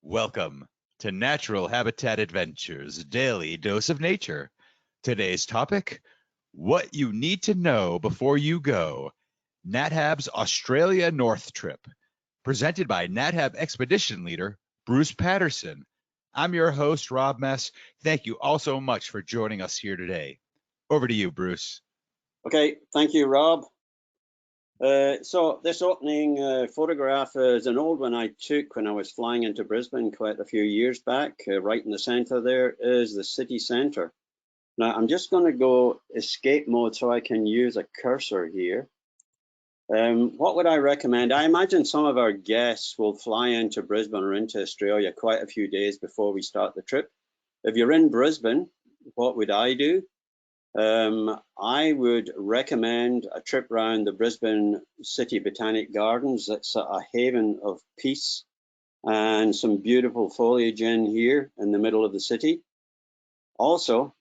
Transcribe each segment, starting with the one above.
Welcome to Natural Habitat Adventures Daily Dose of Nature. Today's topic, what you need to know before you go. Nat Hab's Australia North Trip, presented by Nat Hab Expedition Leader, Bruce Paterson. I'm your host, Rob Mess. Thank you all so much for joining us here today. Over to you, Bruce. Okay, thank you, Rob. So this opening photograph is an old one I took when I was flying into Brisbane quite a few years back. Right in the center there is the city center. Now I'm just going to go escape mode so I can use a cursor here. What would I recommend? I imagine some of our guests will fly into Brisbane or into Australia quite a few days before we start the trip. If you're in Brisbane, what would I do? I would recommend a trip around the Brisbane City Botanic Gardens. That's a haven of peace and some beautiful foliage in here in the middle of the city. Also,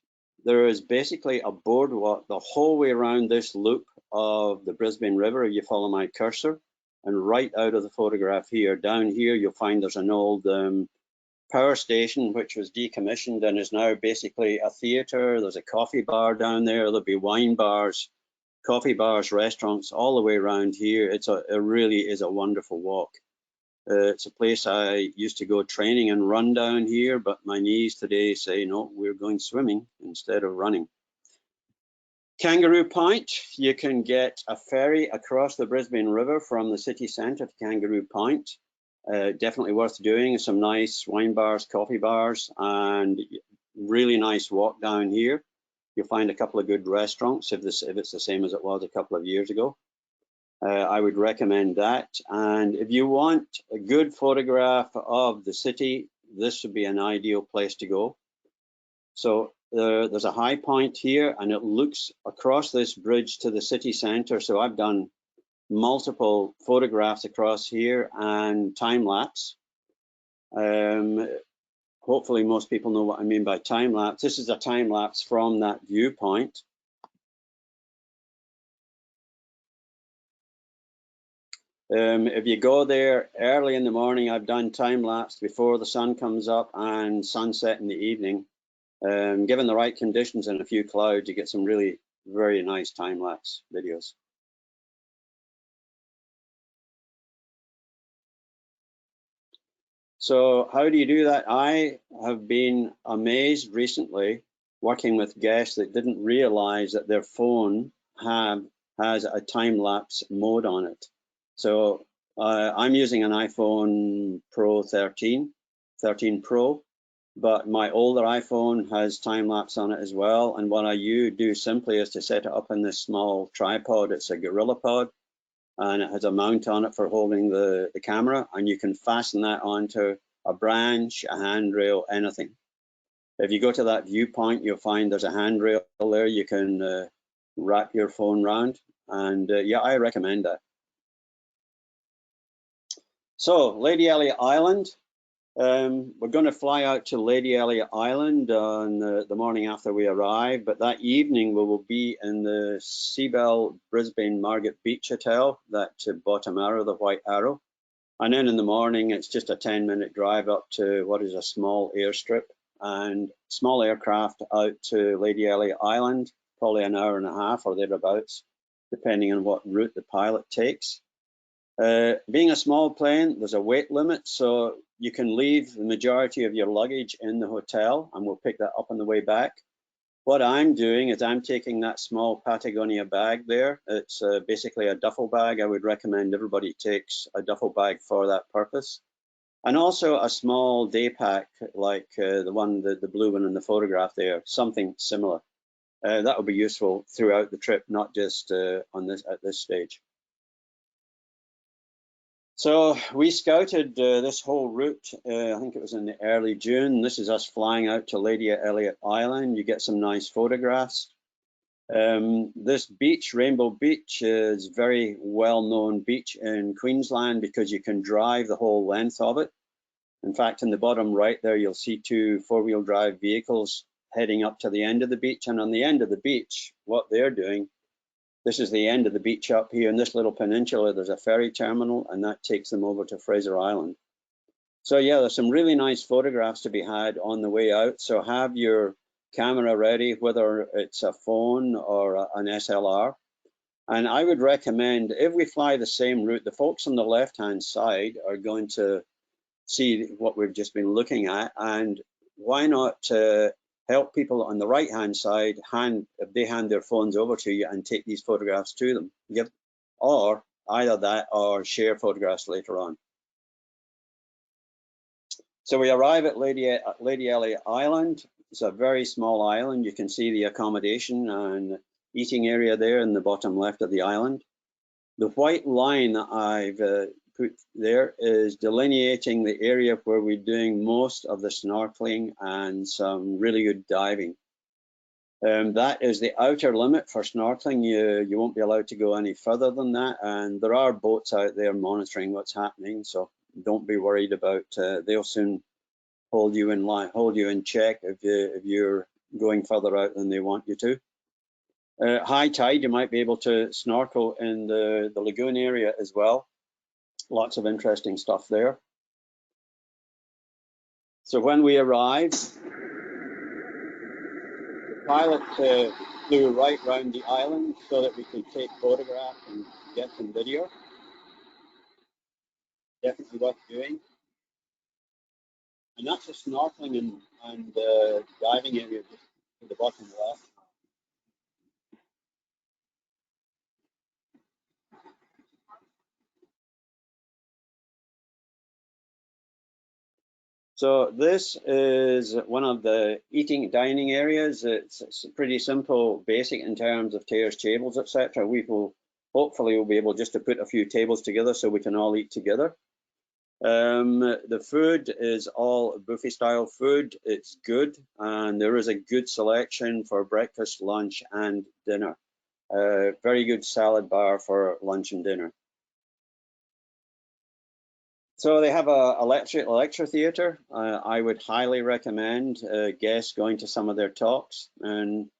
there is basically a boardwalk the whole way around this loop of the Brisbane River, if you follow my cursor, and right out of the photograph here. Down here, you'll find there's an old power station which was decommissioned and is now basically a theater. There's a coffee bar down there. There'll be wine bars, coffee bars, restaurants all the way around here. It really is a wonderful walk. It's a place I used to go training and run down here, but my knees today say no, we're going swimming instead of running. Kangaroo Point, you can get a ferry across the Brisbane River from the city centre to Kangaroo Point. Definitely worth doing. Some nice wine bars, coffee bars, and really nice walk down here. You'll find a couple of good restaurants if it's the same as it was a couple of years ago. I would recommend that. And if you want a good photograph of the city, this would be an ideal place to go. So there's a high point here, and it looks across this bridge to the city centre. So I've done multiple photographs across here and time lapse. Hopefully most people know what I mean by time lapse. This is a time lapse from that viewpoint. If you go there early in the morning, I've done time lapse before the sun comes up and sunset in the evening. Given the right conditions and a few clouds, you get some really very nice time lapse videos. So how do you do that? I have been amazed recently working with guests that didn't realize that their phone has a time-lapse mode on it. So I'm using an iPhone Pro 13 Pro, but my older iPhone has time-lapse on it as well. And what I do simply is to set it up in this small tripod. It's a GorillaPod, and it has a mount on it for holding the camera, and you can fasten that onto a branch, a handrail, anything. If you go to that viewpoint, you'll find there's a handrail there. You can wrap your phone around, and yeah, I recommend that. So Lady Elliot Island, we're going to fly out to Lady Elliot Island on the morning after we arrive, but that evening we will be in the Seabell Brisbane Margate Beach Hotel, that bottom arrow, the white arrow. And then in the morning, it's just a 10-minute drive up to what is a small airstrip and small aircraft out to Lady Elliot Island, probably an hour and a half or thereabouts, depending on what route the pilot takes. Being a small plane, there's a weight limit, so you can leave the majority of your luggage in the hotel, and we'll pick that up on the way back. What I'm doing is I'm taking that small Patagonia bag there. It's basically a duffel bag. I would recommend everybody takes a duffel bag for that purpose. And also a small day pack like the blue one in the photograph there, something similar. That will be useful throughout the trip, not just at this stage. So we scouted this whole route, I think it was in the early June. This is us flying out to Lady Elliot Island. You get some nice photographs. This beach, Rainbow Beach, is a very well-known beach in Queensland because you can drive the whole length of it. In fact, in the bottom right there, you'll see two four-wheel drive vehicles heading up to the end of the beach. And on the end of the beach, what they're doing, this is the end of the beach up here in this little peninsula. There's a ferry terminal, and that takes them over to Fraser Island. So yeah, there's some really nice photographs to be had on the way out. So have your camera ready, whether it's a phone or an SLR. And I would recommend, if we fly the same route, the folks on the left-hand side are going to see what we've just been looking at, and why not help people on the right-hand side, if they hand their phones over to you and take these photographs to them, or either that or share photographs later on. So we arrive at Lady Elliot Island. It's a very small island. You can see the accommodation and eating area there in the bottom left of the island. The white line that I've put there is delineating the area where we're doing most of the snorkeling and some really good diving. That is the outer limit for snorkeling. You won't be allowed to go any further than that, and there are boats out there monitoring what's happening, so don't be worried about. They'll soon hold you in line, hold you in check if you're going further out than they want you to. High tide, you might be able to snorkel in the lagoon area as well. Lots of interesting stuff there. So when we arrived, the pilot flew right round the island so that we could take photographs and get some video. Definitely worth doing. And that's the snorkeling and diving area just to the bottom left. So this is one of the dining areas. It's pretty simple, basic in terms of chairs, tables, etc. We will hopefully be able just to put a few tables together so we can all eat together. The food is all buffet style food. It's good, and there is a good selection for breakfast, lunch, and dinner. Very good salad bar for lunch and dinner. So they have a lecture theatre. I would highly recommend guests going to some of their talks, and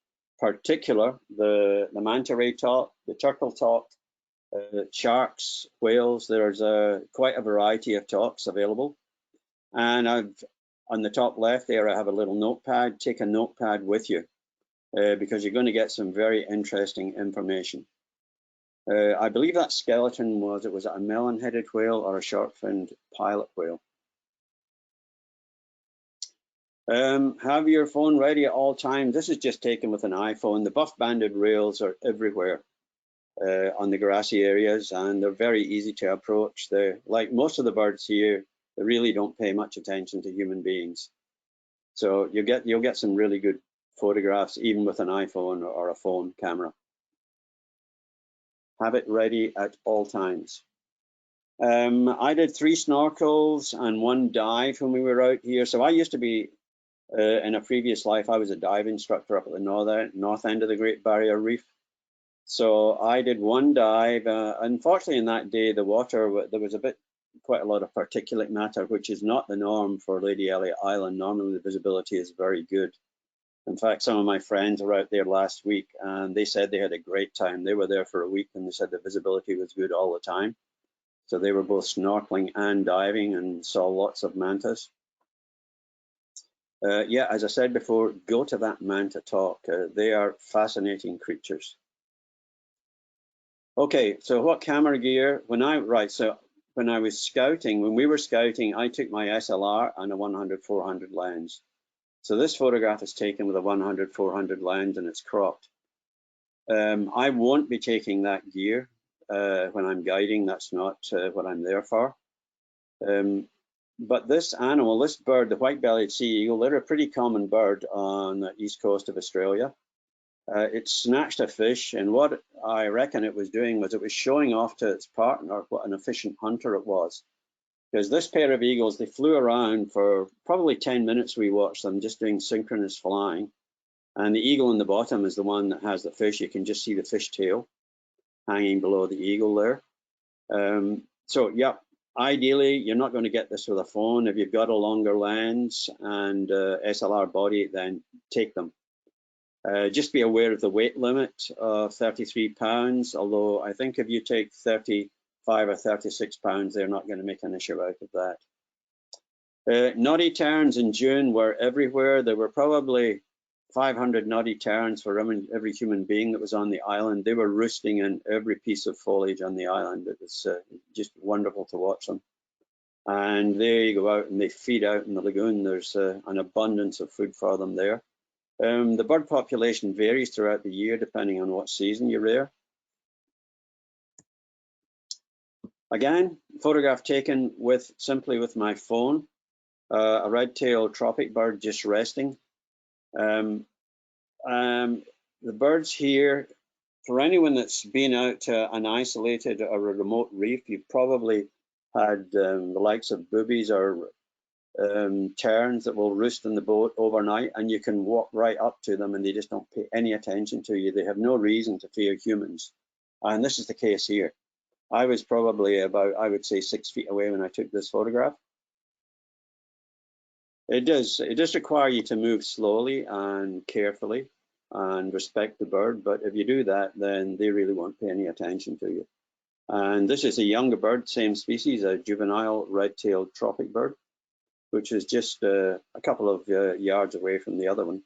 particular the manta ray talk, the turtle talk, sharks, whales. There's quite a variety of talks available. And on the top left there, I have a little notepad. Take a notepad with you because you're going to get some very interesting information. I believe that skeleton was a melon-headed whale or a short-finned pilot whale. Have your phone ready at all times. This is just taken with an iPhone. The buff-banded rails are everywhere on the grassy areas, and they're very easy to approach. They're like most of the birds here. They really don't pay much attention to human beings. So you'll get some really good photographs even with an iPhone or a phone camera. Have it ready at all times. I did 3 snorkels and 1 dive when we were out here. So I used to be, in a previous life, I was a dive instructor up at the north end of the Great Barrier Reef. So I did 1 dive. Unfortunately, in that day, the water, there was quite a lot of particulate matter, which is not the norm for Lady Elliot Island. Normally, the visibility is very good. In fact, some of my friends were out there last week, and they said they had a great time. They were there for a week, and they said the visibility was good all the time. So they were both snorkeling and diving and saw lots of mantas. Yeah, as I said before, go to that manta talk. They are fascinating creatures. Okay, so what camera gear? When we were scouting, I took my SLR and a 100-400 lens. So this photograph is taken with a 100-400 lens and it's cropped. I won't be taking that gear when I'm guiding. That's not what I'm there for. But this animal, this bird, the white-bellied sea eagle, they're a pretty common bird on the east coast of Australia. It snatched a fish, and what I reckon it was doing was it was showing off to its partner what an efficient hunter it was. Because this pair of eagles, they flew around for probably 10 minutes. We watched them just doing synchronous flying. And the eagle in the bottom is the one that has the fish. You can just see the fish tail hanging below the eagle there. So, yeah, ideally, you're not going to get this with a phone. If you've got a longer lens and SLR body, then take them. Just be aware of the weight limit of 33 pounds, although I think if you take 35 or 36 pounds, they're not going to make an issue out of that. Noddy terns in June were everywhere. There were probably 500 noddy terns for every human being that was on the island. They were roosting in every piece of foliage on the island. It was just wonderful to watch them. And they go out and they feed out in the lagoon. There's an abundance of food for them there. The bird population varies throughout the year depending on what season you're there. Again, photograph taken simply with my phone. A red-tailed tropic bird just resting. The birds here, for anyone that's been out to an isolated or a remote reef, you've probably had the likes of boobies or terns that will roost in the boat overnight, and you can walk right up to them and they just don't pay any attention to you. They have no reason to fear humans. And this is the case here. I was probably about, I would say, 6 feet away when I took this photograph. It does require you to move slowly and carefully and respect the bird, but if you do that, then they really won't pay any attention to you. And this is a younger bird, same species, a juvenile red-tailed tropic bird, which is just a couple of yards away from the other one.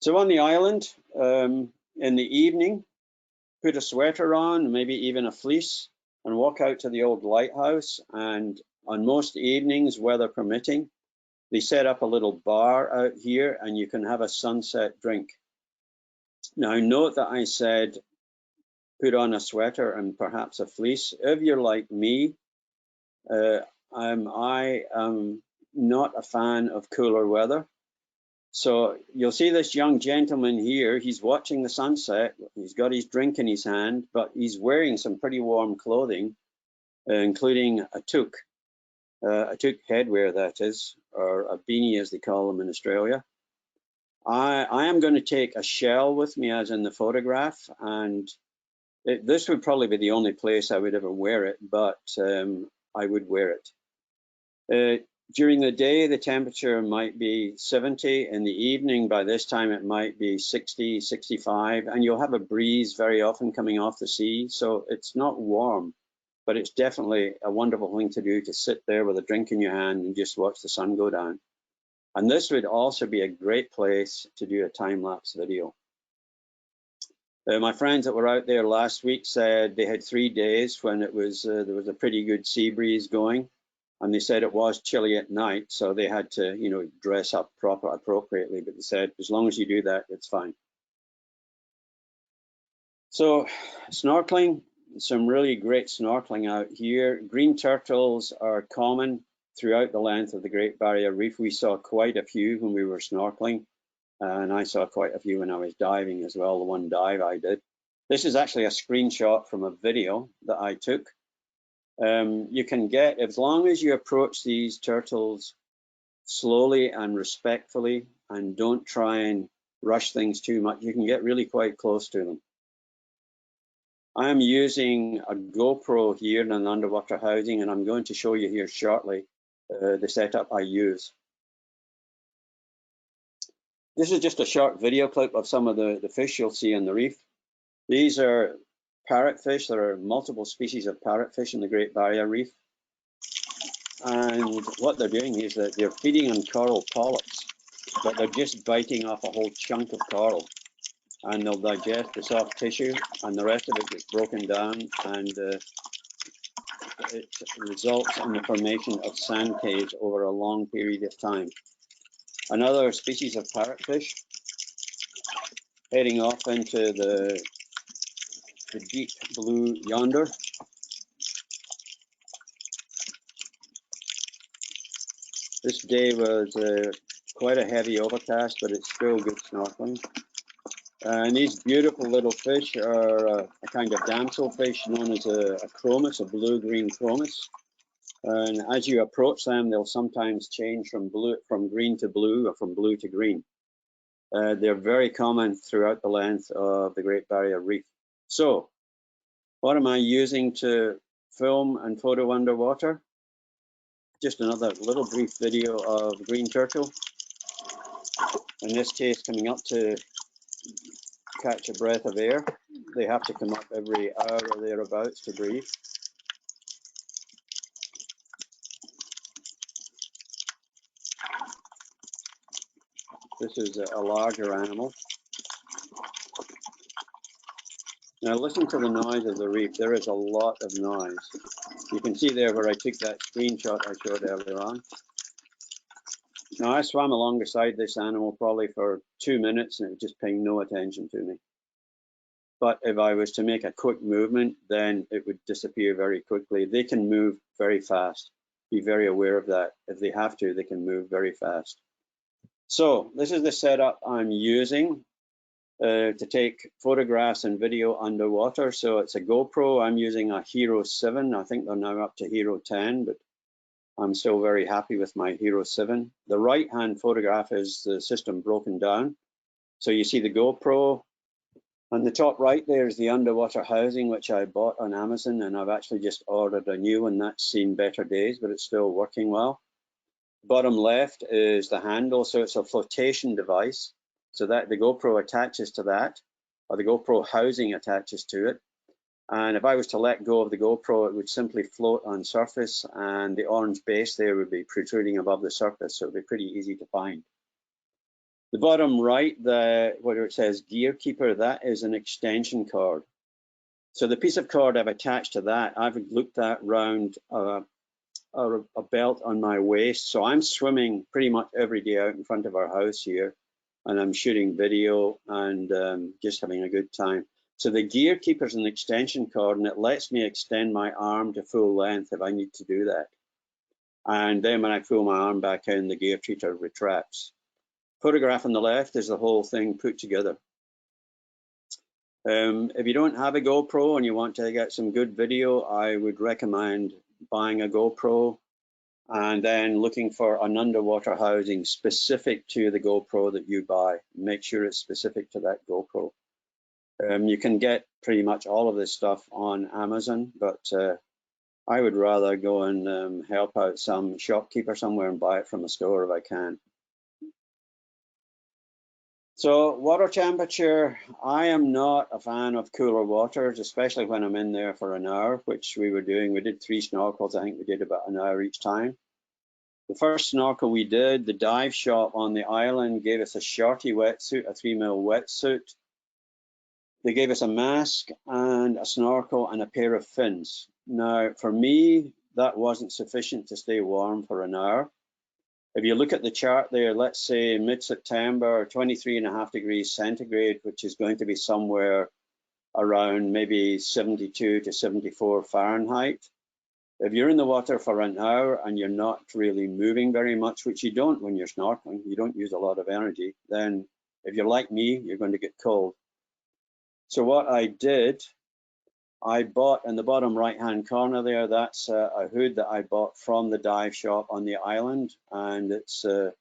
So on the island, in the evening, put a sweater on, maybe even a fleece, and walk out to the old lighthouse. And on most evenings, weather permitting, they set up a little bar out here and you can have a sunset drink. Now note that I said put on a sweater and perhaps a fleece. If you're like me, I am not a fan of cooler weather. So you'll see this young gentleman here, he's watching the sunset, he's got his drink in his hand, but he's wearing some pretty warm clothing, including a toque headwear, that is, or a beanie as they call them in Australia. I am going to take a shell with me as in the photograph, and this would probably be the only place I would ever wear it, but I would wear it. During the day, the temperature might be 70. In the evening, by this time, it might be 60, 65, and you'll have a breeze very often coming off the sea. So it's not warm, but it's definitely a wonderful thing to do, to sit there with a drink in your hand and just watch the sun go down. And this would also be a great place to do a time-lapse video. My friends that were out there last week said they had 3 days when it was there was a pretty good sea breeze going. And they said it was chilly at night, so they had to, dress up appropriately. But they said, as long as you do that, it's fine. So snorkeling, some really great snorkeling out here. Green turtles are common throughout the length of the Great Barrier Reef. We saw quite a few when we were snorkeling, and I saw quite a few when I was diving as well, the one dive I did. This is actually a screenshot from a video that I took. You can get, as long as you approach these turtles slowly and respectfully and don't try and rush things too much, you can get really quite close to them. I am using a GoPro here in an underwater housing, and I'm going to show you here shortly the setup I use. This is just a short video clip of some of the fish you'll see on the reef. These are parrotfish. There are multiple species of parrotfish in the Great Barrier Reef. And what they're doing is that they're feeding on coral polyps, but they're just biting off a whole chunk of coral. And they'll digest the soft tissue, and the rest of it gets broken down, and it results in the formation of sand caves over a long period of time. Another species of parrotfish heading off into the deep blue yonder. This day was quite a heavy overcast, but it's still good snorkeling. And these beautiful little fish are a kind of damselfish known as a chromis, a blue-green chromis. And as you approach them, they'll sometimes change from green to blue, or from blue to green. They're very common throughout the length of the Great Barrier Reef. So, what am I using to film and photo underwater? Just another little brief video of green turtle. In this case, coming up to catch a breath of air. They have to come up every hour or thereabouts to breathe. This is a larger animal. Now listen to the noise of the reef. There is a lot of noise. You can see there where I took that screenshot I showed earlier on. Now I swam along beside this animal probably for 2 minutes and it was just paying no attention to me. But if I was to make a quick movement, then it would disappear very quickly. They can move very fast. Be very aware of that. If they have to, they can move very fast. So this is the setup I'm using to take photographs and video underwater. So it's a GoPro. I'm using a Hero 7. I think they're now up to Hero 10, but I'm still very happy with my Hero 7. The right-hand photograph is the system broken down. So you see the GoPro. On the top right there is the underwater housing, which I bought on Amazon, and I've actually just ordered a new one that's seen better days, but it's still working well. Bottom left is the handle, so it's a flotation device. So that the GoPro attaches to that, or the GoPro housing attaches to it. And if I was to let go of the GoPro, it would simply float on surface, and the orange base there would be protruding above the surface, so it would be pretty easy to find. The bottom right, where it says gear keeper, that is an extension cord. So the piece of cord I've attached to that, I've looped that round a belt on my waist. So I'm swimming pretty much every day out in front of our house here, and I'm shooting video and just having a good time. So the gear keeper is an extension cord, and it lets me extend my arm to full length if I need to do that. And then when I pull my arm back in, the gear treater retracts. Photograph on the left is the whole thing put together. If you don't have a GoPro and you want to get some good video, I would recommend buying a GoPro and then looking for an underwater housing specific to the GoPro that you buy. Make sure it's specific to that GoPro. You can get pretty much all of this stuff on Amazon, but I would rather go and help out some shopkeeper somewhere and buy it from a store if I can. So water temperature, I am not a fan of cooler waters, especially when I'm in there for an hour, which we were doing. We did 3 snorkels. I think we did about an hour each time. The first snorkel we did, the dive shop on the island gave us a shorty wetsuit, a 3mm wetsuit. They gave us a mask and a snorkel and a pair of fins. Now, for me, that wasn't sufficient to stay warm for an hour. If you look at the chart there, let's say mid-September, 23.5 degrees centigrade, which is going to be somewhere around maybe 72 to 74 Fahrenheit. If you're in the water for an hour and you're not really moving very much, which you don't when you're snorkeling, you don't use a lot of energy, then if you're like me, you're going to get cold. So what I did, I bought in the bottom right-hand corner there, that's a hood that I bought from the dive shop on the island, and it's a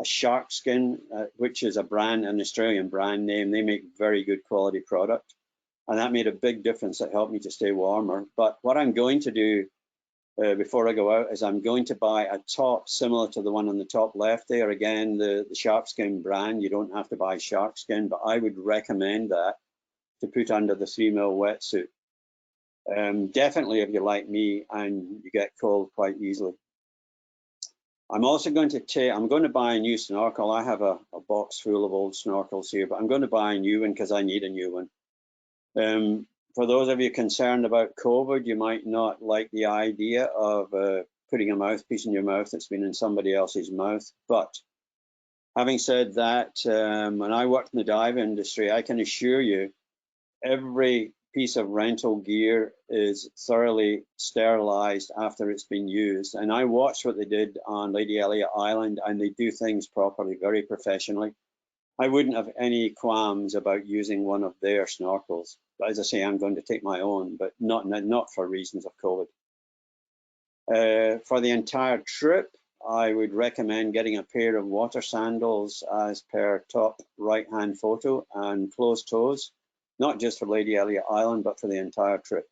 shark skin, which is a brand, an Australian brand name. They make very good quality product, and that made a big difference. It helped me to stay warmer. But what I'm going to do before I go out is I'm going to buy a top similar to the one on the top left there. Again, the shark skin brand. You don't have to buy shark skin, but I would recommend that to put under the 3mm wetsuit. Definitely if you're like me and you get cold quite easily. I'm also going to buy a new snorkel. I have a box full of old snorkels here, but I'm going to buy a new one because I need a new one. For those of you concerned about COVID, you might not like the idea of putting a mouthpiece in your mouth that's been in somebody else's mouth. But having said that, when I worked in the dive industry, I can assure you every piece of rental gear is thoroughly sterilized after it's been used. And I watched what they did on Lady Elliot Island, and they do things properly, very professionally. I wouldn't have any qualms about using one of their snorkels. But as I say, I'm going to take my own, but not for reasons of COVID. For the entire trip, I would recommend getting a pair of water sandals as per top right-hand photo and closed toes. Not just for Lady Elliot Island, but for the entire trip.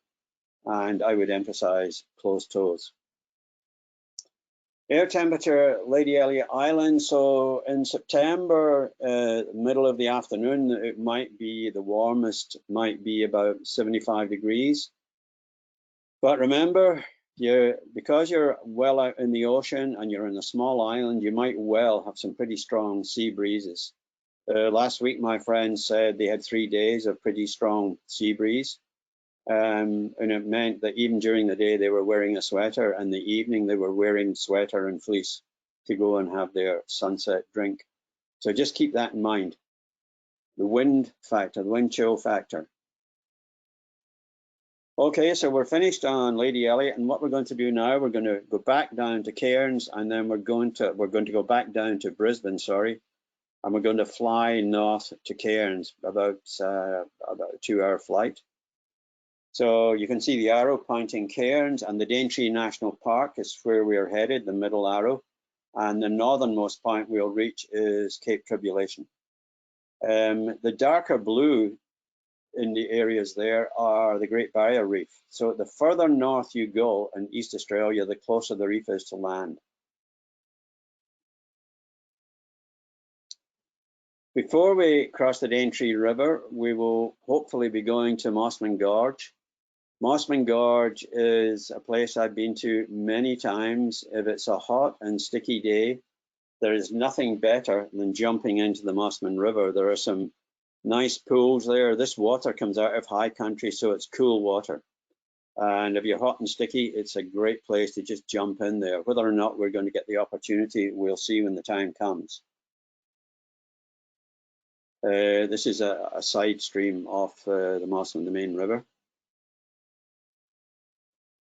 And I would emphasize closed toes. Air temperature, Lady Elliot Island. So in September, middle of the afternoon, it might be the warmest, might be about 75 degrees. But remember, because you're well out in the ocean and you're in a small island, you might well have some pretty strong sea breezes. Last week, my friends said they had 3 days of pretty strong sea breeze. And it meant that even during the day, they were wearing a sweater, and the evening, they were wearing sweater and fleece to go and have their sunset drink. So just keep that in mind. The wind factor, the wind chill factor. Okay, so we're finished on Lady Elliot, and what we're going to do now, we're going to go back down to Cairns, and then we're going to go back down to Brisbane, sorry, and we're going to fly north to Cairns, about a 2-hour flight. So you can see the arrow pointing Cairns, and the Daintree National Park is where we are headed, the middle arrow, and the northernmost point we'll reach is Cape Tribulation. The darker blue in the areas there are the Great Barrier Reef. So the further north you go in East Australia, the closer the reef is to land. Before we cross the Daintree River, we will hopefully be going to Mossman Gorge. Mossman Gorge is a place I've been to many times. If it's a hot and sticky day, there is nothing better than jumping into the Mossman River. There are some nice pools there. This water comes out of high country, so it's cool water. And if you're hot and sticky, it's a great place to just jump in there. Whether or not we're going to get the opportunity, we'll see when the time comes. This is a side stream off the Mossman, the main river.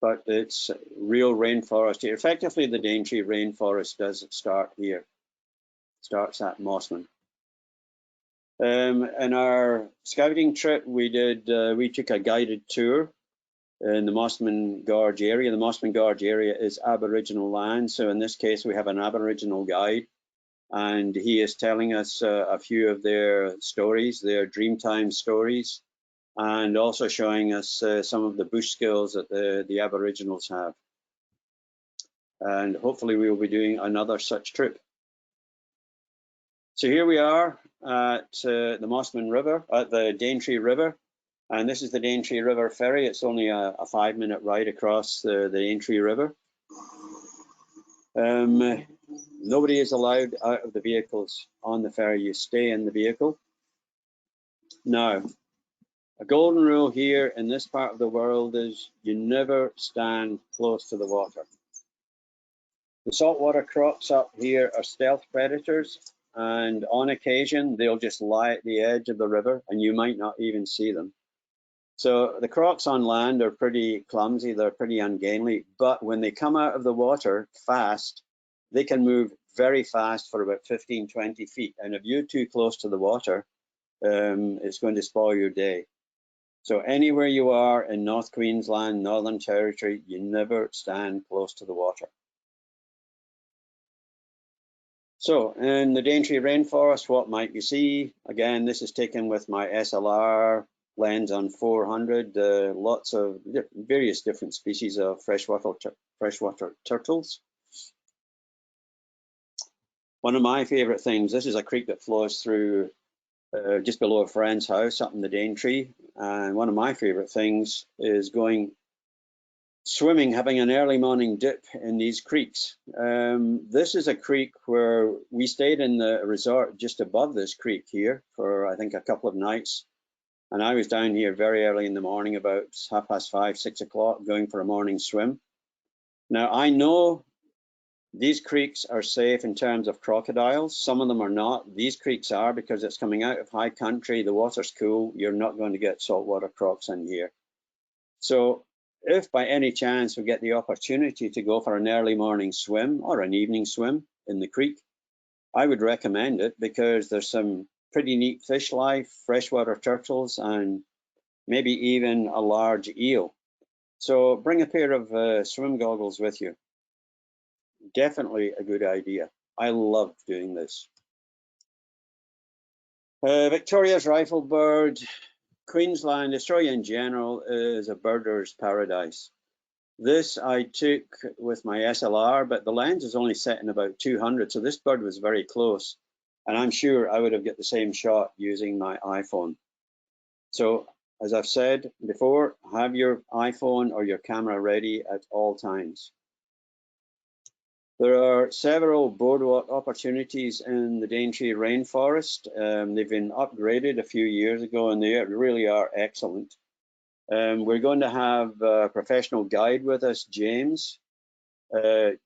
But it's real rainforest here. Effectively, the Daintree rainforest does start here. Starts at Mossman. In our scouting trip, we took a guided tour in the Mossman Gorge area. The Mossman Gorge area is Aboriginal land, so in this case, we have an Aboriginal guide, and he is telling us a few of their stories, their Dreamtime stories, and also showing us some of the bush skills that the Aboriginals have. And hopefully we will be doing another such trip. So here we are at the Mossman River, at the Daintree River, and this is the Daintree River ferry. It's only a 5-minute ride across the Daintree River. Nobody is allowed out of the vehicles on the ferry. You stay in the vehicle. Now, a golden rule here in this part of the world is you never stand close to the water. The saltwater crocs up here are stealth predators, and on occasion they'll just lie at the edge of the river and you might not even see them. So the crocs on land are pretty clumsy, they're pretty ungainly, but when they come out of the water fast, they can move very fast for about 15-20 feet, and if you're too close to the water, it's going to spoil your day. So anywhere you are in North Queensland, Northern Territory, you never stand close to the water. So in the Daintree rainforest, what might you see? Again, this is taken with my SLR lens on 400. Lots of various different species of freshwater turtles. One of my favorite things, this is a creek that flows through just below a friend's house up in the Daintree. And one of my favorite things is going swimming, having an early morning dip in these creeks. This is a creek where we stayed in the resort just above this creek here for I think a couple of nights. And I was down here very early in the morning, about 5:30, 6 o'clock, going for a morning swim. Now I know these creeks are safe in terms of crocodiles. Some of them are not. These creeks are, because it's coming out of high country, the water's cool, you're not going to get saltwater crocs in here. So if by any chance we get the opportunity to go for an early morning swim or an evening swim in the creek, I would recommend it because there's some pretty neat fish life, freshwater turtles, and maybe even a large eel. So bring a pair of swim goggles with you. Definitely a good idea. I love doing this. Victoria's riflebird. Queensland, Australia in general, is a birder's paradise. This I took with my SLR, but the lens is only set in about 200, so this bird was very close, and I'm sure I would have got the same shot using my iPhone. So as I've said before, have your iPhone or your camera ready at all times. There are several boardwalk opportunities in the Daintree rainforest. They've been upgraded a few years ago, and they really are excellent. We're going to have a professional guide with us, James.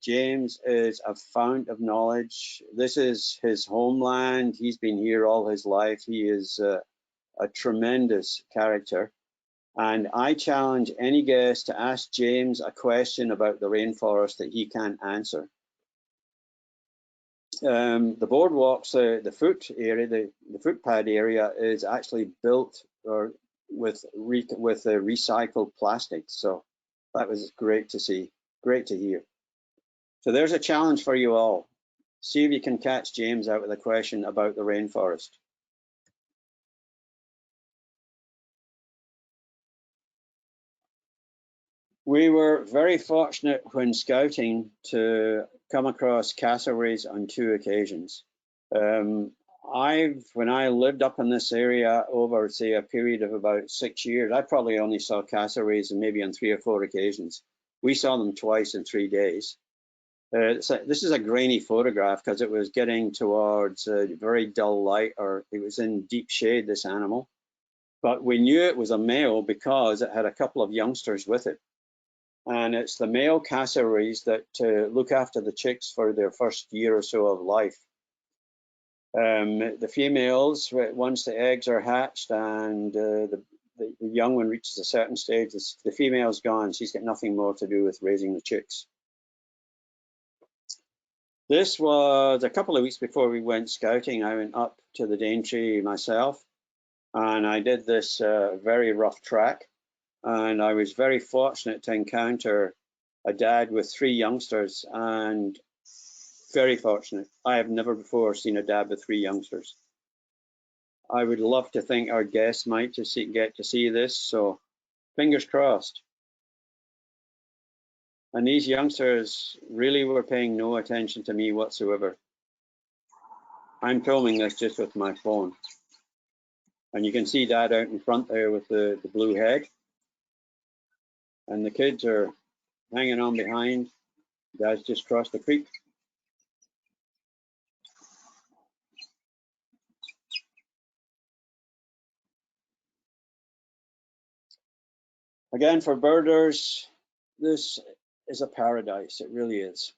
James is a fount of knowledge. This is his homeland. He's been here all his life. He is a tremendous character. And I challenge any guest to ask James a question about the rainforest that he can't answer. The boardwalks, the foot area, the footpad area is actually built with recycled plastic. So that was great to see, great to hear. So there's a challenge for you all. See if you can catch James out with a question about the rainforest. We were very fortunate when scouting to come across cassowaries on 2 occasions. When I lived up in this area over, say, a period of about 6 years, I probably only saw cassowaries maybe on 3 or 4 occasions. We saw them twice in 3 days. This is a grainy photograph because it was getting towards a very dull light, or it was in deep shade, this animal. But we knew it was a male because it had a couple of youngsters with it. And it's the male cassowaries that look after the chicks for their first year or so of life. The females, once the eggs are hatched and the young one reaches a certain stage, the female's gone. She's got nothing more to do with raising the chicks. This was a couple of weeks before we went scouting. I went up to the Daintree myself, and I did this very rough track. And I was very fortunate to encounter a dad with 3 youngsters, and very fortunate. I have never before seen a dad with 3 youngsters. I would love to think our guests might get to see this, so fingers crossed. And these youngsters really were paying no attention to me whatsoever. I'm filming this just with my phone. And you can see Dad out in front there with the blue head. And the kids are hanging on behind. Dad's just crossed the creek. Again, for birders, this is a paradise. It really is.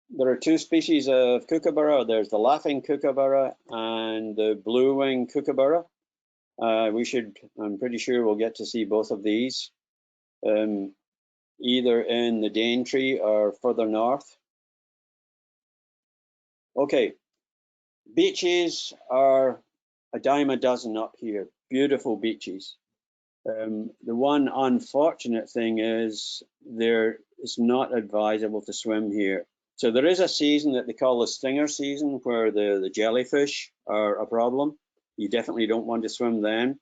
There are 2 species of kookaburra. There's the laughing kookaburra and the blue-winged kookaburra. I'm pretty sure we'll get to see both of these, either in the Daintree or further north. Okay, beaches are a dime a dozen up here. Beautiful beaches. The one unfortunate thing is it's not advisable to swim here. So there is a season that they call the stinger season where the jellyfish are a problem. You definitely don't want to swim then.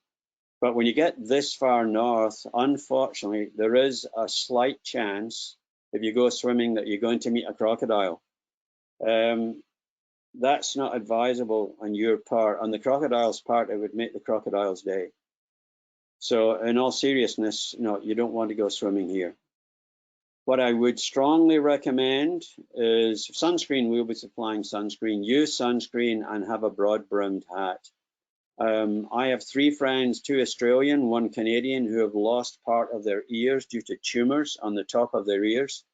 But when you get this far north, unfortunately, there is a slight chance if you go swimming that you're going to meet a crocodile. That's not advisable on your part. On the crocodile's part, it would make the crocodile's day. So in all seriousness, no, you don't want to go swimming here. What I would strongly recommend is sunscreen. We'll be supplying sunscreen. Use sunscreen and have a broad-brimmed hat. I have 3 friends, 2 Australian, 1 Canadian, who have lost part of their ears due to tumors on the top of their ears.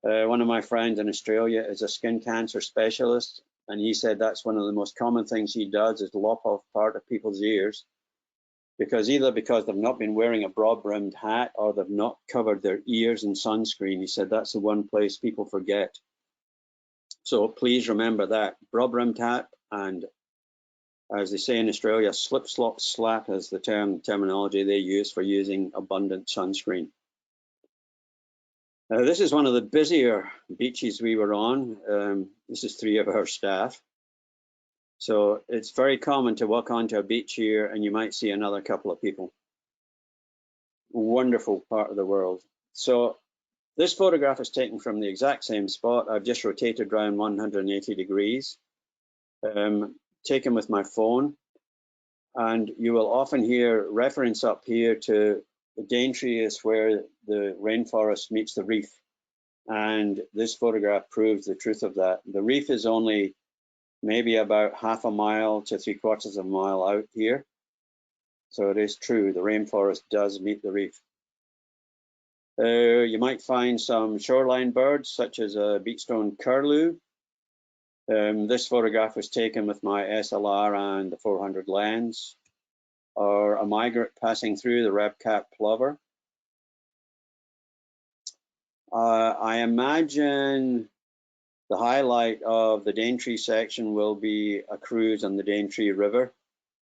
One of my friends in Australia is a skin cancer specialist, and he said that's one of the most common things he does is lop off part of people's ears, because they've not been wearing a broad-brimmed hat or they've not covered their ears in sunscreen. He said that's the one place people forget. So please remember that. Broad-brimmed hat, and as they say in Australia, slip, slop, slap is the terminology they use for using abundant sunscreen. This is one of the busier beaches we were on. This is 3 of our staff. So it's very common to walk onto a beach here and you might see another couple of people. Wonderful part of the world. So this photograph is taken from the exact same spot. I've just rotated around 180 degrees, taken with my phone. And you will often hear reference up here to the Daintree is where the rainforest meets the reef. And this photograph proves the truth of that. The reef is only maybe about half a mile to 3/4 of a mile out here. So it is true, the rainforest does meet the reef. You might find some shoreline birds, such as a beakstone curlew. This photograph was taken with my SLR and the 400 lens, or a migrant passing through, the red-capped plover. I imagine the highlight of the Daintree section will be a cruise on the Daintree River.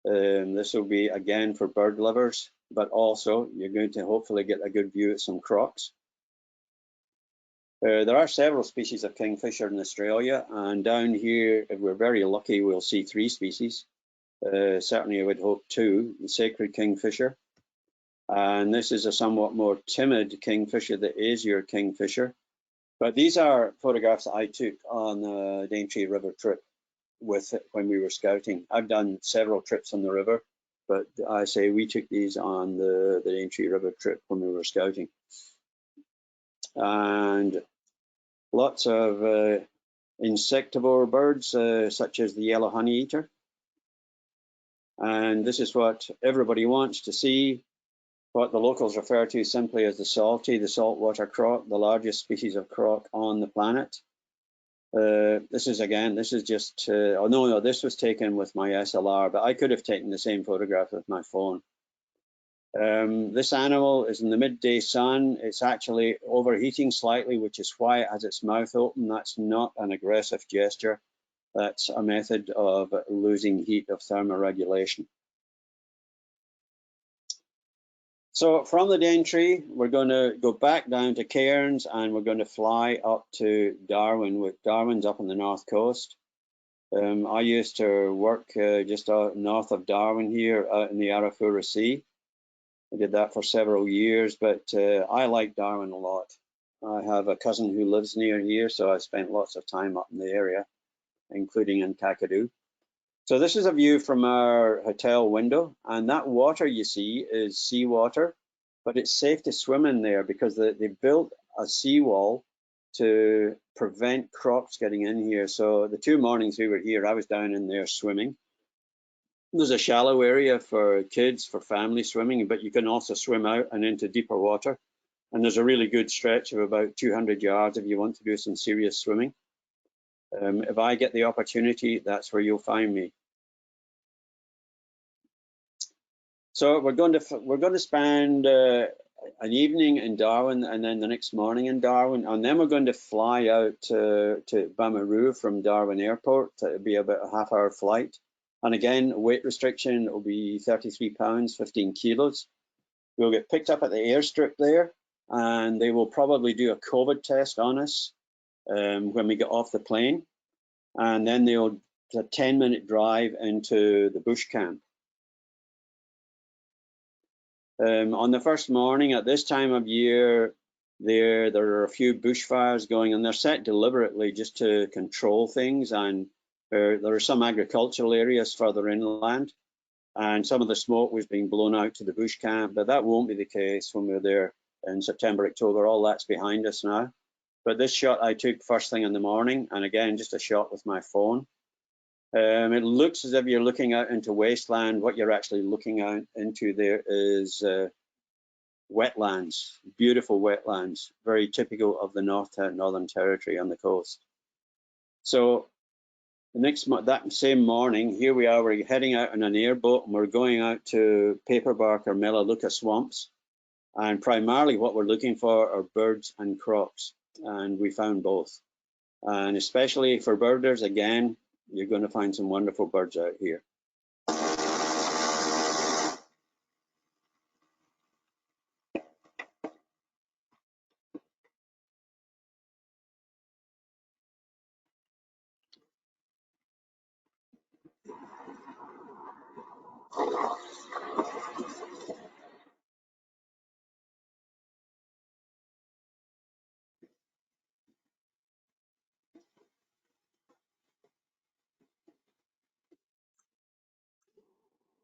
This will be again for bird lovers, but also you're going to hopefully get a good view at some crocs. There are several species of kingfisher in Australia, and down here, if we're very lucky, we'll see 3 species. Certainly I would hope 2, the sacred kingfisher. And this is a somewhat more timid kingfisher, the azure kingfisher. But these are photographs that I took on the Daintree River trip when we were scouting. I've done several trips on the river, but I say we took these on the Daintree River trip when we were scouting. And lots of insectivore birds, such as the yellow honeyeater. And this is what everybody wants to see, what the locals refer to simply as the saltwater croc, the largest species of croc on the planet. This is just, this was taken with my SLR, but I could have taken the same photograph with my phone. This animal is in the midday sun. It's actually overheating slightly, which is why it has its mouth open. That's not an aggressive gesture. That's a method of losing heat of thermoregulation. So from the Daintree, we're going to go back down to Cairns, and we're going to fly up to Darwin. Darwin's up on the north coast. I used to work just north of Darwin here out in the Arafura Sea. I did that for several years, but I like Darwin a lot. I have a cousin who lives near here, so I spent lots of time up in the area, including in Kakadu. So this is a view from our hotel window, and that water you see is seawater, but it's safe to swim in there because they built a seawall to prevent crocs getting in here. So the 2 mornings we were here, I was down in there swimming. There's a shallow area for kids, for family swimming, but you can also swim out and into deeper water. And there's a really good stretch of about 200 yards if you want to do some serious swimming. If I get the opportunity, that's where you'll find me. So we're going to spend an evening in Darwin, and then the next morning in Darwin, and then we're going to fly out to Bamaru from Darwin Airport. It'll be about a half-hour flight. And again, weight restriction will be 33 pounds, 15 kilos. We'll get picked up at the airstrip there, and they will probably do a COVID test on us when we get off the plane. And then they'll do a 10-minute drive into the bush camp. On the first morning, at this time of year, there are a few bushfires going, and they're set deliberately just to control things. And there are some agricultural areas further inland, and some of the smoke was being blown out to the bush camp, but that won't be the case when we're there in September, October. All that's behind us now. But this shot I took first thing in the morning, and again, just a shot with my phone. It looks as if you're looking out into wasteland. What you're actually looking out into there is wetlands, beautiful wetlands, very typical of the Northern Territory on the coast. So that same morning, here we are, we're heading out on an airboat, and we're going out to paperbark or Melaleuca swamps. And primarily what we're looking for are birds and crocs, and we found both. And especially for birders, again, you're going to find some wonderful birds out here.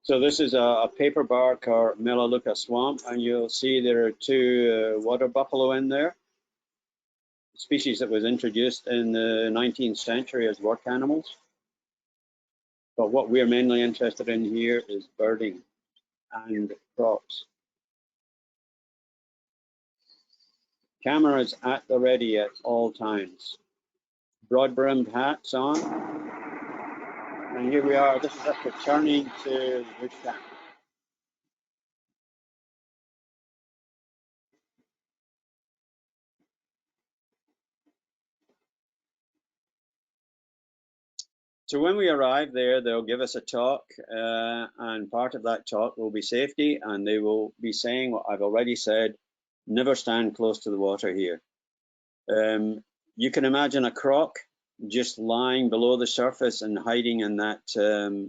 So this is a paperbark or Melaleuca swamp, and you'll see there are two water buffalo in there, species that was introduced in the 19th century as work animals. But what we're mainly interested in here is birding and crops. Cameras at the ready at all times. Broad-brimmed hats on. And here we are. This is us returning to the bush camp. So when we arrive there, they'll give us a talk, and part of that talk will be safety, and they will be saying what I've already said: never stand close to the water here. You can imagine a croc just lying below the surface and hiding in that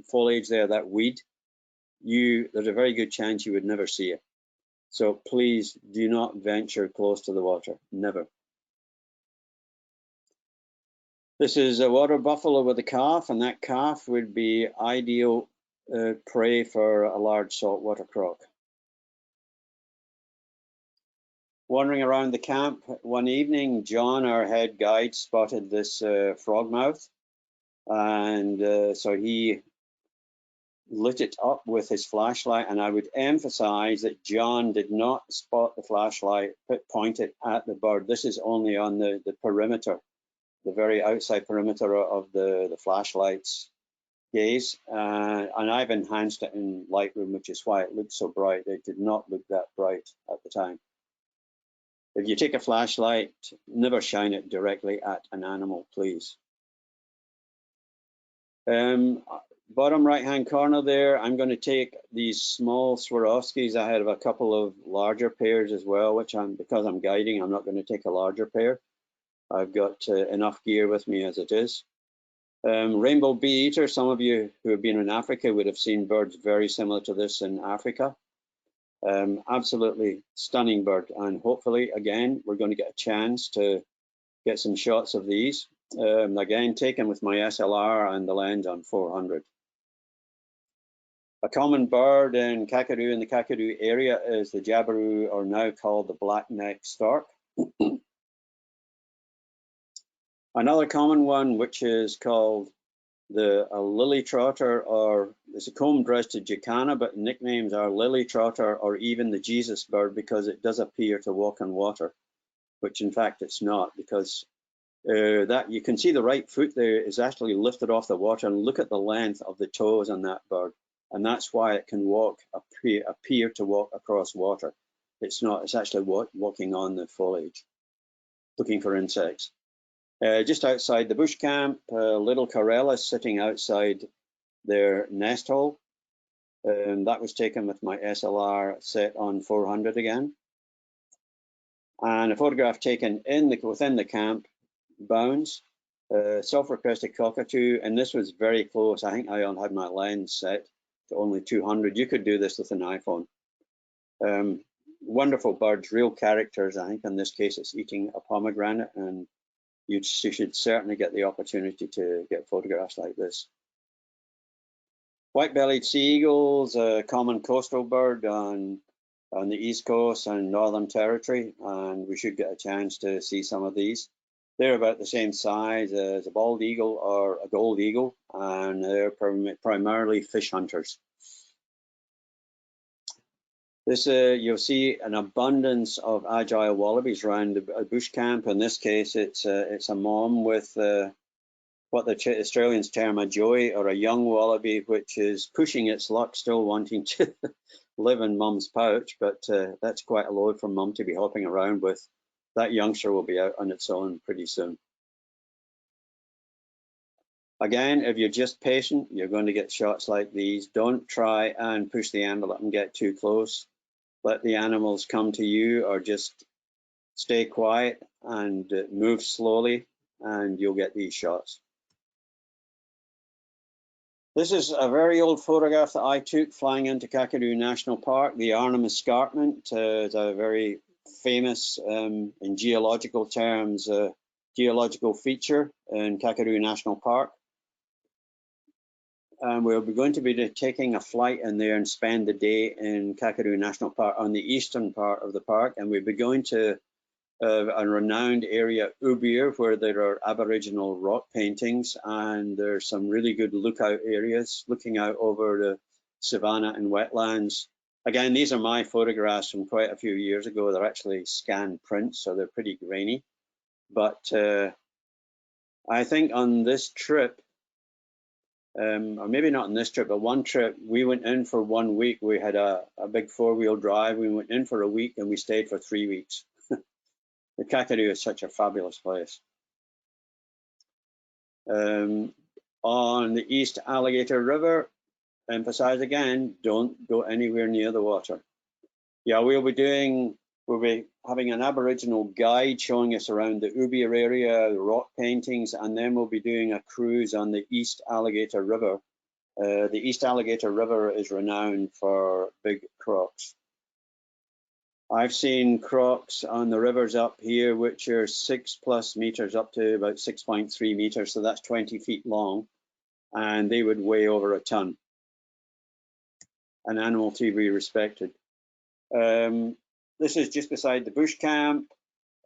foliage there, that weed. There's a very good chance you would never see it. So please do not venture close to the water, never. This is a water buffalo with a calf, and that calf would be ideal prey for a large saltwater croc. Wandering around the camp one evening, John, our head guide, spotted this frogmouth, and so he lit it up with his flashlight. And I would emphasize that John did not spot the flashlight, but point it at the bird. This is only on the perimeter, the very outside perimeter of the flashlight's gaze, and I've enhanced it in Lightroom, which is why it looked so bright. It did not look that bright at the time. If you take a flashlight, never shine it directly at an animal, please. Bottom right-hand corner there, I'm going to take these small Swarovskis. I have a couple of larger pairs as well, which because I'm guiding, I'm not going to take a larger pair. I've got enough gear with me as it is. Rainbow bee eater, some of you who have been in Africa would have seen birds very similar to this in Africa. Absolutely stunning bird, and hopefully, again, we're going to get a chance to get some shots of these. Again, taken with my SLR and the lens on 400. A common bird in the Kakadu area is the jabiru, or now called the black-necked stork. Another common one, which is called a lily trotter, or it's a comb-breasted jacana, but nicknames are lily trotter or even the Jesus bird, because it does appear to walk on water, which in fact it's not, because that you can see the right foot there is actually lifted off the water, and look at the length of the toes on that bird, and that's why it can appear to walk across water. It's not, it's actually walking on the foliage, looking for insects. Just outside the bush camp, little corellas sitting outside their nest hole. That was taken with my SLR set on 400 again. And a photograph taken within the camp bounds, self-requested cockatoo, and this was very close. I think I had my lens set to only 200. You could do this with an iPhone. Wonderful birds, real characters. I think in this case it's eating a pomegranate, and you should certainly get the opportunity to get photographs like this. White-bellied sea eagles, a common coastal bird on the East Coast and Northern Territory, and we should get a chance to see some of these. They're about the same size as a bald eagle or a gold eagle, and they're primarily fish hunters. This, you'll see an abundance of agile wallabies around a bush camp. In this case, it's a mom with what the Australians term a joey, or a young wallaby, which is pushing its luck, still wanting to live in mum's pouch, but that's quite a load for mum to be hopping around with. That youngster will be out on its own pretty soon. Again, if you're just patient, you're going to get shots like these. Don't try and push the envelope and get too close. Let the animals come to you, or just stay quiet and move slowly, and you'll get these shots. This is a very old photograph that I took flying into Kakadu National Park. The Arnhem Escarpment is a very famous, in geological terms, geological feature in Kakadu National Park. we'll be going to be taking a flight in there and spend the day in Kakadu National Park on the eastern part of the park, and we'll be going to a renowned area, Ubir, where there are Aboriginal rock paintings, and there's some really good lookout areas looking out over the savanna and wetlands. Again, these are my photographs from quite a few years ago. They're actually scanned prints, so they're pretty grainy. But I think on this trip, or maybe not on this trip, but one trip, we went in for 1 week. We had a big four-wheel drive. We went in for a week and we stayed for 3 weeks. The Kakadu is such a fabulous place. On the East Alligator River, emphasize again, don't go anywhere near the water. Yeah, we'll be having an Aboriginal guide showing us around the Ubir area, the rock paintings, and then we'll be doing a cruise on the East Alligator River. The East Alligator River is renowned for big crocs. I've seen crocs on the rivers up here, which are 6+ meters up to about 6.3 meters. So that's 20 feet long, and they would weigh over a ton. An animal to be respected. This is just beside the bush camp.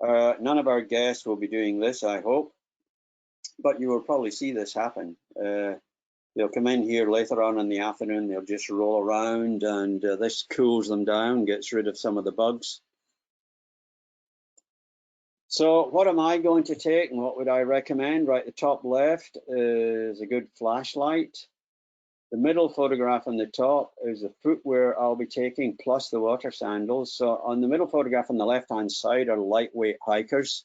None of our guests will be doing this, I hope, but you will probably see this happen. They'll come in here later on in the afternoon, they'll just roll around, and this cools them down, gets rid of some of the bugs. So what am I going to take, and what would I recommend? Right, the top left is a good flashlight. The middle photograph on the top is the footwear I'll be taking, plus the water sandals. So on the middle photograph on the left-hand side are lightweight hikers.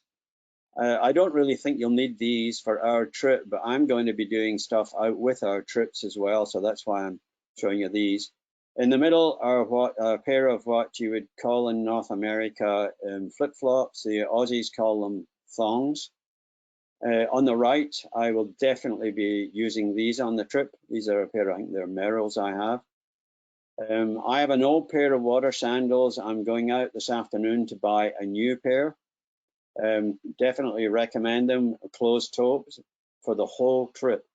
I don't really think you'll need these for our trip, but I'm going to be doing stuff out with our trips as well, so that's why I'm showing you these. In the middle are a pair of what you would call in North America flip-flops. The Aussies call them thongs. On the right, I will definitely be using these on the trip. These are a pair, I think they're Merrells I have. I have an old pair of water sandals. I'm going out this afternoon to buy a new pair. Definitely recommend them, closed toes for the whole trip.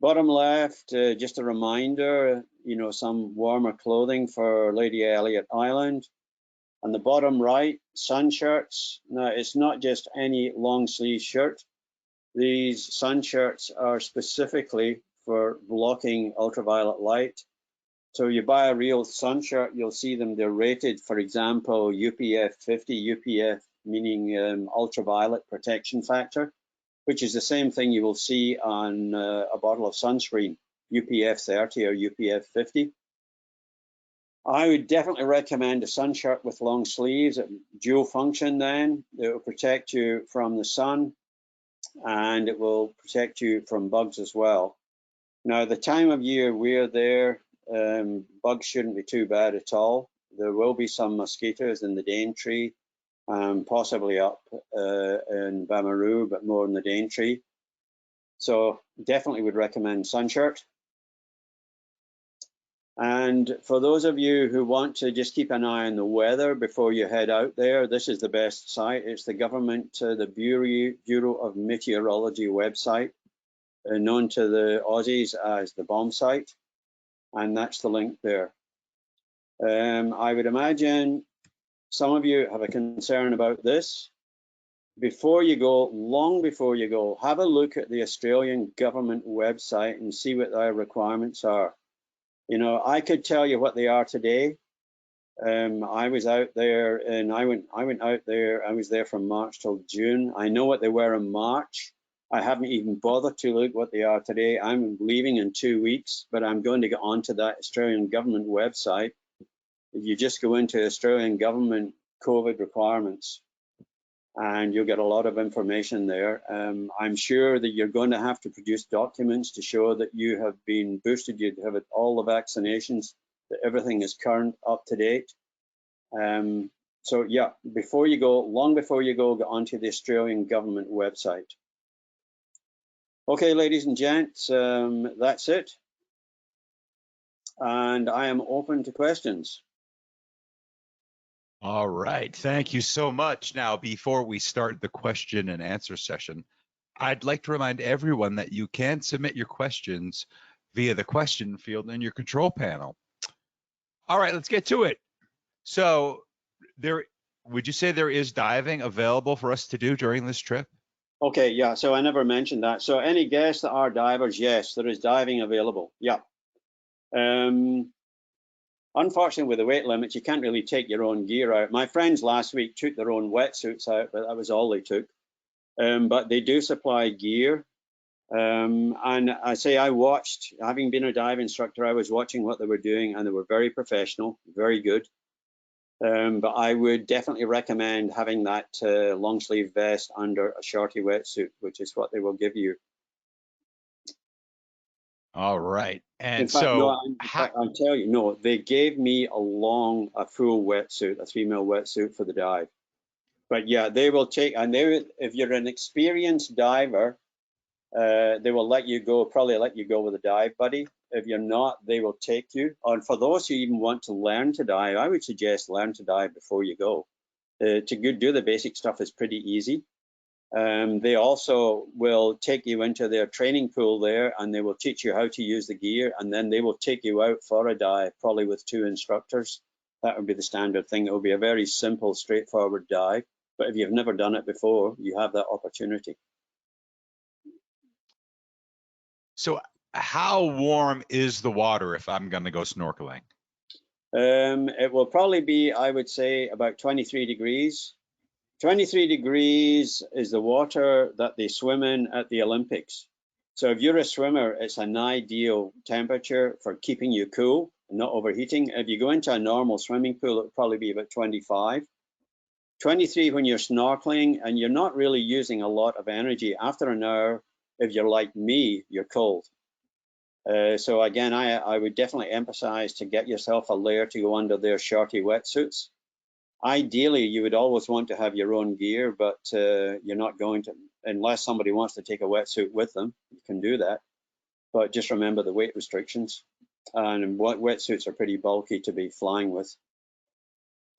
Bottom left, just a reminder, some warmer clothing for Lady Elliot Island. On the bottom right, sun shirts. Now, it's not just any long sleeve shirt. These sun shirts are specifically for blocking ultraviolet light. So you buy a real sun shirt, you'll see them, they're rated, for example, UPF 50, UPF meaning ultraviolet protection factor, which is the same thing you will see on a bottle of sunscreen, UPF 30 or UPF 50. I would definitely recommend a sun shirt with long sleeves, dual function then. It will protect you from the sun and it will protect you from bugs as well. Now, the time of year we're there, bugs shouldn't be too bad at all. There will be some mosquitoes in the Daintree, possibly up in Bamaru, but more in the Daintree. So definitely would recommend sun shirt. And for those of you who want to just keep an eye on the weather before you head out there, this is the best site. It's the government, the Bureau of Meteorology website, known to the Aussies as the bomb site. And that's the link there. I would imagine some of you have a concern about this. Before you go, long before you go, have a look at the Australian government website and see what their requirements are. I could tell you what they are today. I was out there and I went out there, I was there from March till June. I know what they were in March. I haven't even bothered to look what they are today. I'm leaving in 2 weeks, but I'm going to get onto that Australian government website. If you just go into Australian government COVID requirements, and you'll get a lot of information there. I'm sure that you're going to have to produce documents to show that you have been boosted, you have all the vaccinations, that everything is current, up to date. So yeah, before you go, long before you go, get onto the Australian government website. Okay, ladies and gents, that's it. And I am open to questions. All right. Thank you so much. Now, before we start the question and answer session, I'd like to remind everyone that you can submit your questions via the question field in your control panel. All right, let's get to it. So would you say there is diving available for us to do during this trip? Okay, yeah, so I never mentioned that. So any guests that are divers, yes, there is diving available. Yeah. Unfortunately, with the weight limits, you can't really take your own gear out. My friends last week took their own wetsuits out, but that was all they took. But they do supply gear. And I watched, having been a dive instructor, I was watching what they were doing, and they were very professional, very good. But I would definitely recommend having that long sleeve vest under a shorty wetsuit, which is what they will give you. All right. And in fact, no, I'll tell you, no, they gave me a full wetsuit, a 3 mil wetsuit for the dive. But yeah, they will take, and if you're an experienced diver, they will probably let you go with a dive buddy. If you're not, they will take you. And for those who even want to learn to dive, I would suggest learn to dive before you go. To do the basic stuff is pretty easy. They also will take you into their training pool there, and they will teach you how to use the gear, and then they will take you out for a dive, probably with 2 instructors. That would be the standard thing. It will be a very simple, straightforward dive. But if you've never done it before, you have that opportunity. So how warm is the water if I'm going to go snorkeling? It will probably be, I would say, about 23 degrees. 23 degrees is the water that they swim in at the Olympics. So if you're a swimmer, it's an ideal temperature for keeping you cool and not overheating. If you go into a normal swimming pool, it would probably be about 25. 23 when you're snorkeling and you're not really using a lot of energy. After an hour, if you're like me, you're cold. So again, I would definitely emphasize to get yourself a layer to go under their shorty wetsuits. Ideally, you would always want to have your own gear, but you're not going to, unless somebody wants to take a wetsuit with them, you can do that. But just remember the weight restrictions. And wetsuits are pretty bulky to be flying with.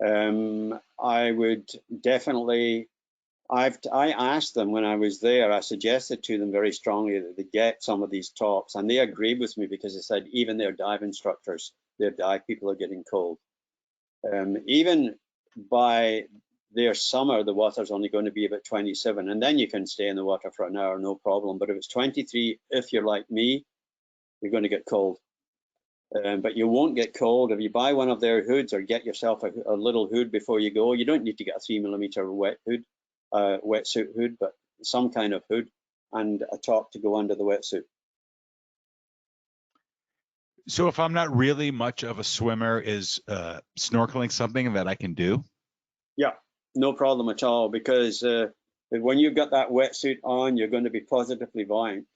I would definitely, I asked them when I was there, I suggested to them very strongly that they get some of these tops, and they agreed with me because they said even their dive instructors, their dive people are getting cold. Even by their summer, the water's only going to be about 27, and then you can stay in the water for an hour, no problem. But if it's 23, if you're like me, you're going to get cold. But you won't get cold if you buy one of their hoods or get yourself a little hood before you go. You don't need to get a 3mm wetsuit hood, but some kind of hood and a top to go under the wetsuit. So if I'm not really much of a swimmer, is snorkeling something that I can do? Yeah, no problem at all, because when you've got that wetsuit on, you're going to be positively buoyant.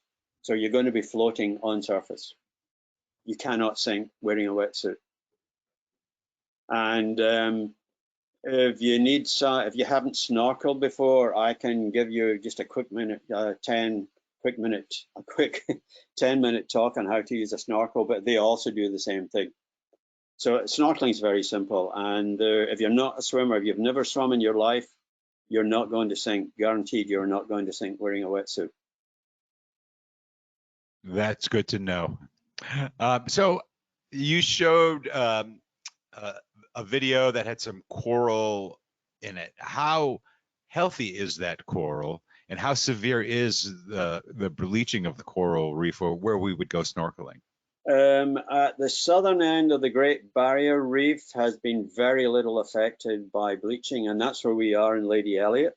So you're going to be floating on surface. You cannot sink wearing a wetsuit. And if you haven't snorkeled before, I can give you just a quick 10-minute talk on how to use a snorkel, but they also do the same thing. So snorkeling is very simple. And if you're not a swimmer, if you've never swum in your life, you're not going to sink. Guaranteed you're not going to sink wearing a wetsuit. That's good to know. So you showed a video that had some coral in it. How healthy is that coral, and how severe is the bleaching of the coral reef, or where we would go snorkeling? At the southern end of the Great Barrier Reef has been very little affected by bleaching, and that's where we are in Lady Elliot.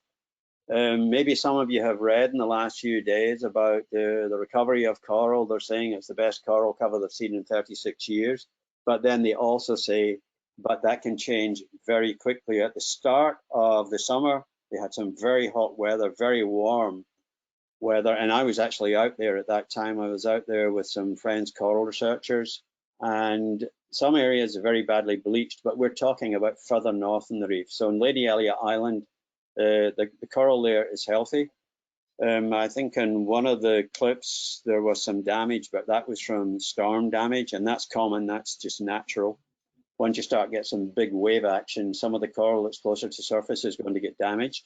Maybe some of you have read in the last few days about the recovery of coral. They're saying it's the best coral cover they've seen in 36 years. But then they also say, but that can change very quickly. At the start of the summer, they had some very hot weather, very warm weather. And I was actually out there at that time. I was out there with some friends, coral researchers, and some areas are very badly bleached, but we're talking about further north in the reef. So in Lady Elliot Island, the coral there is healthy. I think in one of the clips there was some damage, but that was from storm damage, and that's common. That's just natural. Once you start getting some big wave action, some of the coral that's closer to surface is going to get damaged.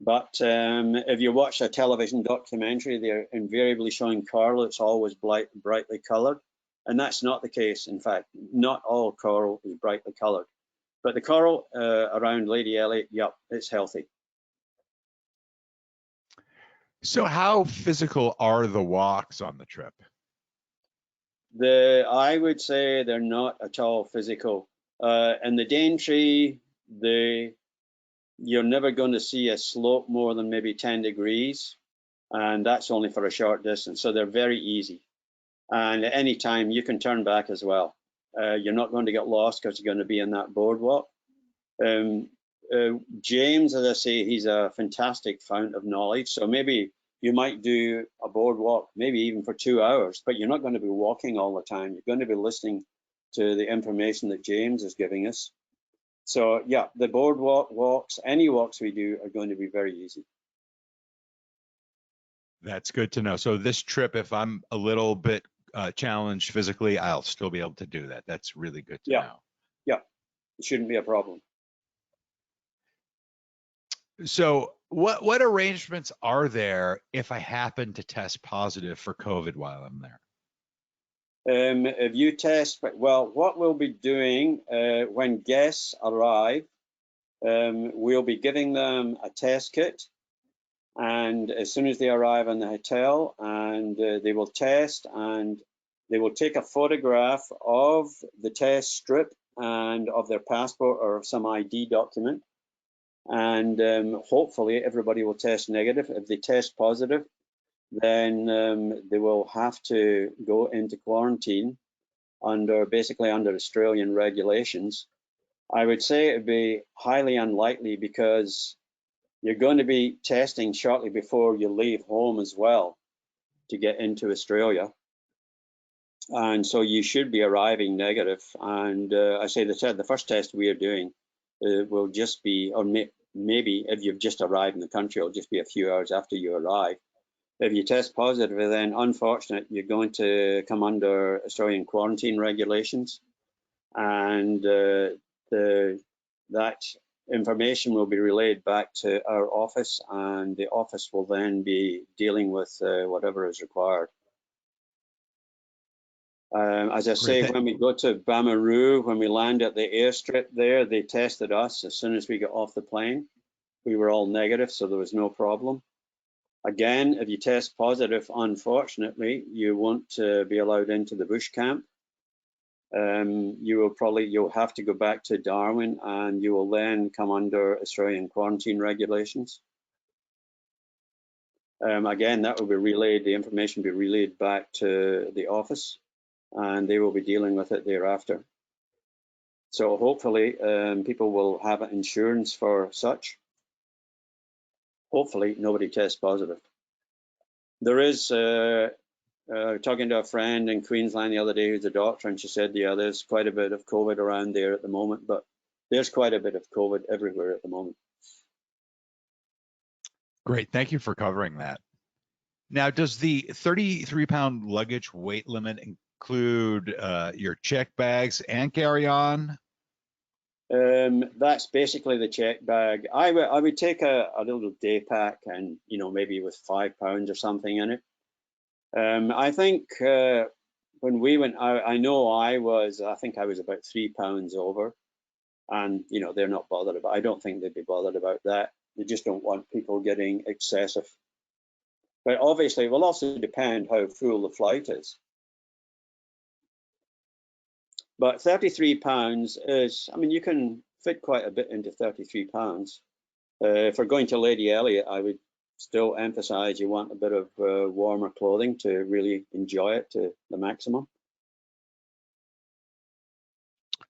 But if you watch a television documentary, they're invariably showing coral. It's always brightly colored. And that's not the case. In fact, not all coral is brightly colored. But the coral around Lady Elliot, yep, it's healthy. So how physical are the walks on the trip? I would say they're not at all physical. In the Daintree, you're never going to see a slope more than maybe 10 degrees, and that's only for a short distance. So they're very easy. And at any time, you can turn back as well. You're not going to get lost because you're going to be in that boardwalk. James, as I say, he's a fantastic fount of knowledge. So maybe you might do a boardwalk, maybe even for 2 hours, but you're not going to be walking all the time. You're going to be listening to the information that James is giving us. So yeah, the boardwalk walks, any walks we do are going to be very easy. That's good to know. So this trip, if I'm a little bit challenged physically, I'll still be able to do that. That's really good to know. Yeah, it shouldn't be a problem. So what arrangements are there if I happen to test positive for COVID while I'm there? If you test, well, what we'll be doing when guests arrive, we'll be giving them a test kit. And as soon as they arrive in the hotel, and they will test, and they will take a photograph of the test strip and of their passport or of some ID document. And hopefully everybody will test negative. If they test positive, then they will have to go into quarantine basically under Australian regulations. I would say it would be highly unlikely because you're going to be testing shortly before you leave home as well to get into Australia. And so you should be arriving negative. And I say the first test we are doing will just be, or maybe if you've just arrived in the country, it'll just be a few hours after you arrive. If you test positive, then unfortunately, you're going to come under Australian quarantine regulations. And that information will be relayed back to our office, and the office will then be dealing with whatever is required. As I say, when we go to Bamaroo, when we land at the airstrip there, they tested us as soon as we got off the plane. We were all negative, so there was no problem. Again, if you test positive, unfortunately, you won't be allowed into the bush camp. You'll have to go back to Darwin, and you will then come under Australian quarantine regulations. Again, that will be relayed, the information will be relayed back to the office, and they will be dealing with it thereafter. So hopefully people will have insurance for such. Hopefully nobody tests positive. There is, talking to a friend in Queensland the other day who's a doctor, and she said, yeah, there's quite a bit of COVID around there at the moment, but there's quite a bit of COVID everywhere at the moment. Great, thank you for covering that. Now, does the 33-pound luggage weight limit include your check bags and carry-on? That's basically the check bag. I would take a little day pack, and maybe with 5 pounds or something in it. I think when we went out, I think I was about 3 pounds over, and they're not bothered about. I don't think they'd be bothered about that. They just don't want people getting excessive. But obviously, it will also depend how full the flight is. But 33 pounds is, you can fit quite a bit into 33 pounds. If we're going to Lady Elliot, I would still emphasize you want a bit of warmer clothing to really enjoy it to the maximum.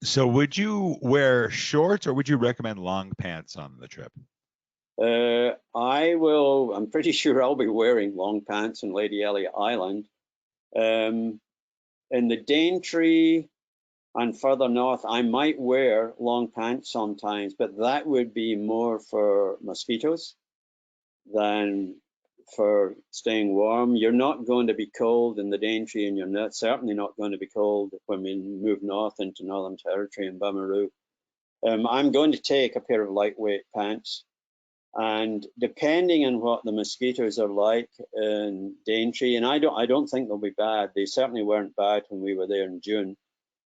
So would you wear shorts, or would you recommend long pants on the trip? I'm pretty sure I'll be wearing long pants in Lady Elliot Island. In the Daintree and further north, I might wear long pants sometimes, but that would be more for mosquitoes than for staying warm. You're not going to be cold in the Daintree, and you're certainly not going to be cold when we move north into Northern Territory and Bamaroo. I'm going to take a pair of lightweight pants, And depending on what the mosquitoes are like in Daintree, and I don't think they'll be bad. They certainly weren't bad when we were there in June,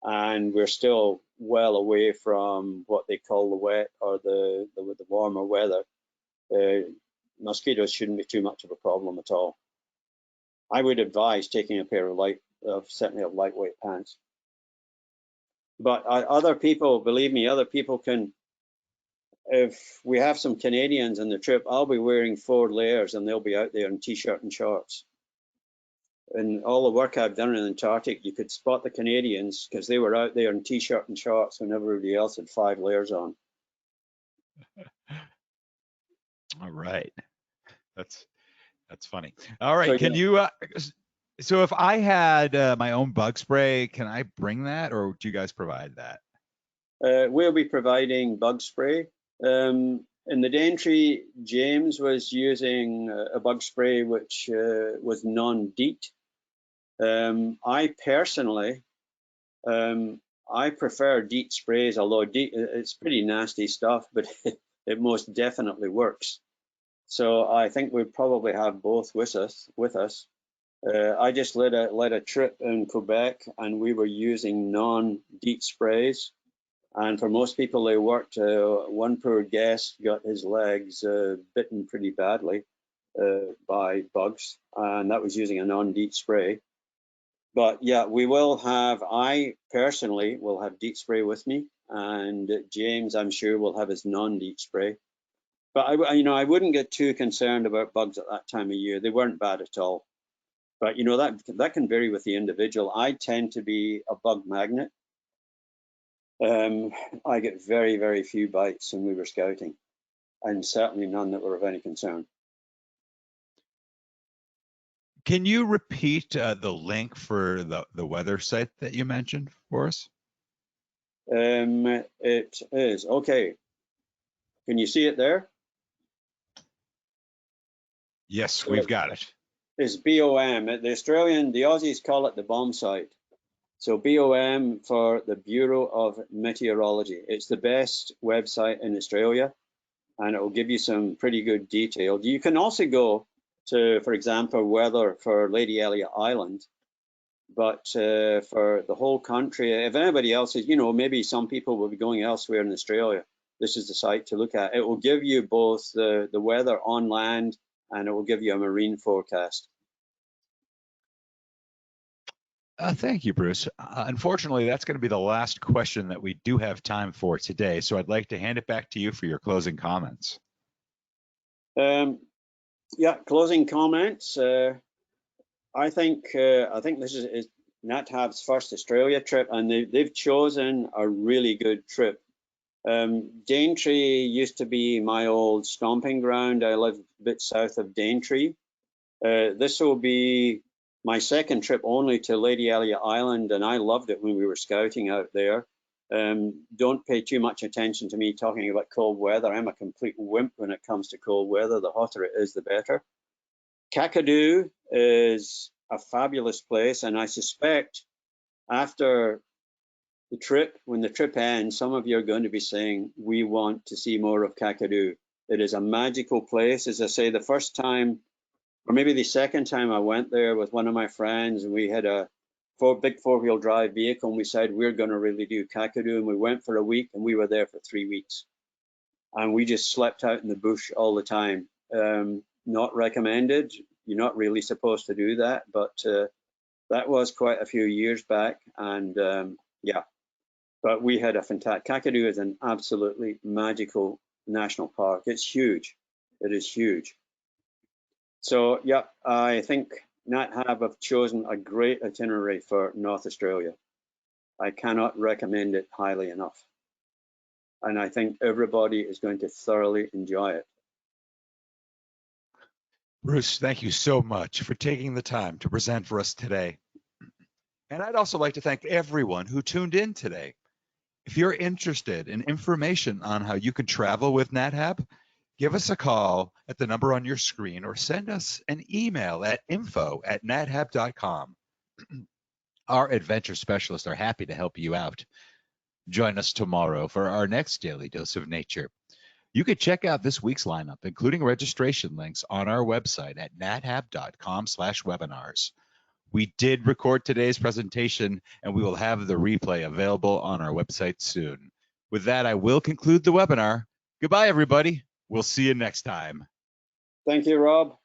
and we're still well away from what they call the wet or the warmer weather. Mosquitoes shouldn't be too much of a problem at all. I would advise taking a pair of certainly of lightweight pants. But other people, believe me, other people can. If we have some Canadians on the trip, I'll be wearing 4 layers and they'll be out there in t-shirt and shorts. And all the work I've done in the Antarctic, you could spot the Canadians because they were out there in t-shirt and shorts when everybody else had 5 layers on. All right. That's funny. All right. So, Can you, so if I had my own bug spray, can I bring that, or do you guys provide that? We'll be providing bug spray. In the Daintree, James was using a bug spray which was non-DEET. I personally, I prefer DEET sprays, although DEET, it's pretty nasty stuff, but it most definitely works. So I think we probably have both with us. I just led a trip in Quebec, and we were using non-DEET sprays. And for most people, they worked. One poor guest got his legs bitten pretty badly by bugs, and that was using a non-DEET spray. But yeah, we will have. I personally will have DEET spray with me, and James, I'm sure, will have his non-DEET spray. But I wouldn't get too concerned about bugs at that time of year. They weren't bad at all. But that can vary with the individual. I tend to be a bug magnet. I get very, very few bites when we were scouting, and certainly none that were of any concern. Can you repeat the link for the weather site that you mentioned for us? It is okay. Can you see it there? Yes, we've got it. It's BOM. The Aussies call it the bomb site. So BOM for the Bureau of Meteorology. It's the best website in Australia, and it will give you some pretty good detail. You can also go to, for example, weather for Lady Elliot Island, but for the whole country, if anybody else is, maybe some people will be going elsewhere in Australia, this is the site to look at. It will give you both the weather on land, and it will give you a marine forecast. Thank you, Bruce. Unfortunately, that's going to be the last question that we do have time for today. So I'd like to hand it back to you for your closing comments. Yeah, closing comments. I think this is Nat Hab's first Australia trip, and they've chosen a really good trip. Daintree used to be my old stomping ground. I live a bit south of Daintree. This will be my second trip only to Lady Elliot Island, and I loved it when we were scouting out there. Don't pay too much attention to me talking about cold weather. I'm a complete wimp when it comes to cold weather. The hotter it is, the better. Kakadu is a fabulous place, and I suspect after the trip, when the trip ends, some of you are going to be saying, we want to see more of Kakadu. It is a magical place. As I say, the first time, or maybe the second time I went there with one of my friends, and we had a big four-wheel drive vehicle, and we said, we're going to really do Kakadu, and we went for a week, and we were there for 3 weeks. And we just slept out in the bush all the time. Not recommended. You're not really supposed to do that, but that was quite a few years back, and yeah. But we had a fantastic. Kakadu is an absolutely magical national park. It's huge. It is huge. So yeah, I think Nat Hab have chosen a great itinerary for North Australia. I cannot recommend it highly enough. And I think everybody is going to thoroughly enjoy it. Bruce, thank you so much for taking the time to present for us today. And I'd also like to thank everyone who tuned in today. If you're interested in information on how you can travel with Nat Hab, give us a call at the number on your screen or send us an email at info@nathab.com. Our adventure specialists are happy to help you out. Join us tomorrow for our next Daily Dose of Nature. You can check out this week's lineup, including registration links, on our website at nathab.com/webinars. We did record today's presentation, and we will have the replay available on our website soon. With that, I will conclude the webinar. Goodbye, everybody. We'll see you next time. Thank you, Rob.